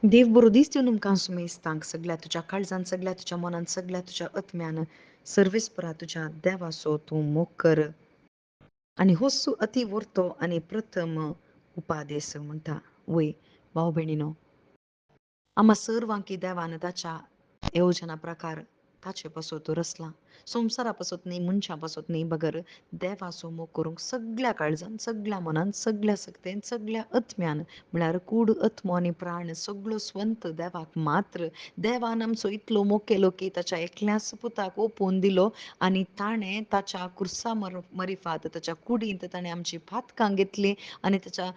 देव बरो दीस दिवन तुमकां सुमेस्तांक सगळ्या तुज्या काळजान, सगळ्या तुज्या मनान, सगळ्या तुज्या आत्म्यान सर्वेस्परा तुज्या देवाचो तूं मोग कर. आणि होस्सू अति व्हरतो आनी प्रथम उपादेस म्हणटा. वय भाव भयणीनो, आम्हा सर्वांकी देवान ताच्या येवजना प्रकार ताचे पासत तो रचला. संवसारा पासत न्ही, मनशा पासत न्ही, बगर देवाचो मोग करूंक सगळ्या काळजान, सगळ्या मनान, सगळ्या सक्तेन, सगळ्या आत्म्यान म्हळ्यार कूड, आत्मो आनी प्राण सगळो स्वंत देवाक मात्र. देवान आमचो इतलो मोग केलो की ताच्या एकल्याच पुताक ओपोवन दिलो आनी ताणें ताच्या कुर्सा मरिफात ताच्या कुडींत ताणें आमची पातकां घेतलीं आनी ताच्या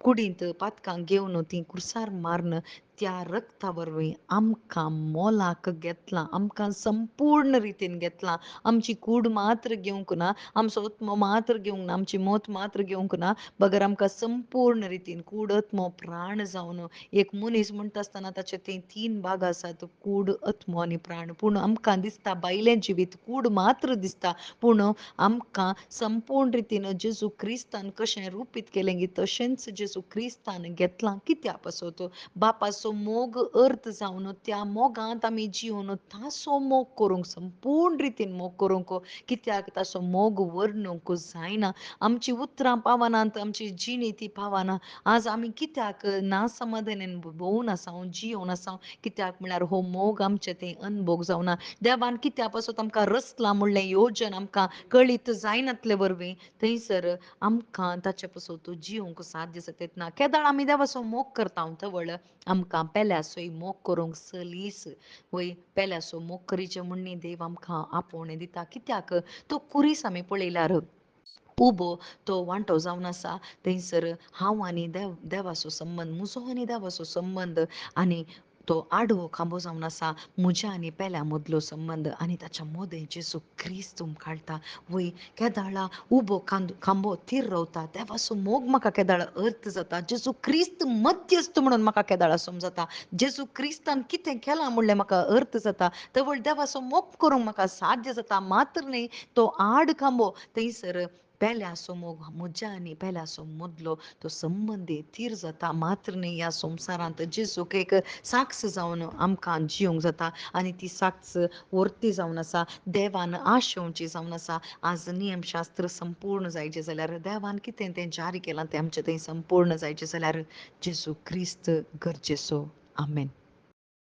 कुडींत पातकां घेवन ती कुर्सार मारून त्या रक्ता वरवीं आमकां मोलाक घेतलां, आमकां संपूर्ण रितीन घेतलां. आमची कूड मात्र घेवंक ना, आमचो आत्मो मात्र घेवंक ना, आमची मोत मात्र घेवंक ना, बगर आमकां संपूर्ण रितीन कूड, आत्मो, प्राण जावन एक मनीस म्हणटा आसतना ताचे ते 3 भाग आसात, कूड, आत्मो आनी प्राण. पूण आमकां दिसता बायलें जिवीत कूड मात्र दिसता, पूण आमकां संपूर्ण रितीन जेजू क्रिस्तान कशें रुपीत केलें गी तशेंच जेजू क्रिस्तान घेतलां. कित्या पासत बापाचो मोग अर्थ जावन त्या मोगांत आमी जिवन ताचो मोग करूंक, संपूर्ण रितीन मोग करूंक, कित्याक ताचो मोग वर्णूंक जायना. आमची उतरां पावनात, आमची जिणी ती पावना. आज आमी कित्याक नासमाधानान भोंवून आसां, जियोन आसां, कित्याक म्हळ्यार हो मोग आमचे ते अनभोग जावना. देवान कित्या पासत आमकां रचलां म्हणलें येवजन आमकां कळीत जायनातले वरवीं, थंयसर आमकां ताचे पासत जियोंक साध्य जाता ना. केदाळ आमी देवाचो मोग करता थवळ आमकां पेल्यासोय मोग करूंक सलीस. वय पेल्यासो मोग करीचे म्हणनी देव आमकां आपोवणें दिता. कित्याक तो कुरीस आमी पळयल्यार उबो तो वांटो जावन आसा, थंयसर हांव आनी देवाचो संबंद, म्हजो आनी देवाचो संबंद, आनी तो आडवो खांबो जावन आसा म्हज्या आनी पेल्या मदलो संबंद, आनी ताच्या मोदें जेजू क्रिस्त उमखाळटा. वय केदाळा उबो खांबो थीर रावता, देवाचो मोग म्हाका केदाळ अर्थ जाता, जेजू क्रिस्त मध्यस्थ म्हणून म्हाका केदाळा समजता, जेजू क्रिस्तान कितें केलां म्हणलें म्हाका अर्थ जाता, तवळ देवाचो मोग करूंक म्हाका साध्य जाता. मात्र न्ही तो आड खांबो थंयसर पेल्याचो मोग, म्हज्या आनी पेल्याचो मदलो तो संबंद थीर जाता. मात्र न्ही ह्या संवसारांत जेजूक एक साक्ष जावन आमकां जियोंक जाता, आनी ती साक्ष वर्ती जावन आसा, देवान आशेवची जावन आसा. आज नियमशास्त्र संपूर्ण जायचें जाल्यार देवान कितें तें जारी केलां तें आमचें थंय संपूर्ण जायचें जाल्यार जेजू क्रिस्त गरजेचो. आमेन.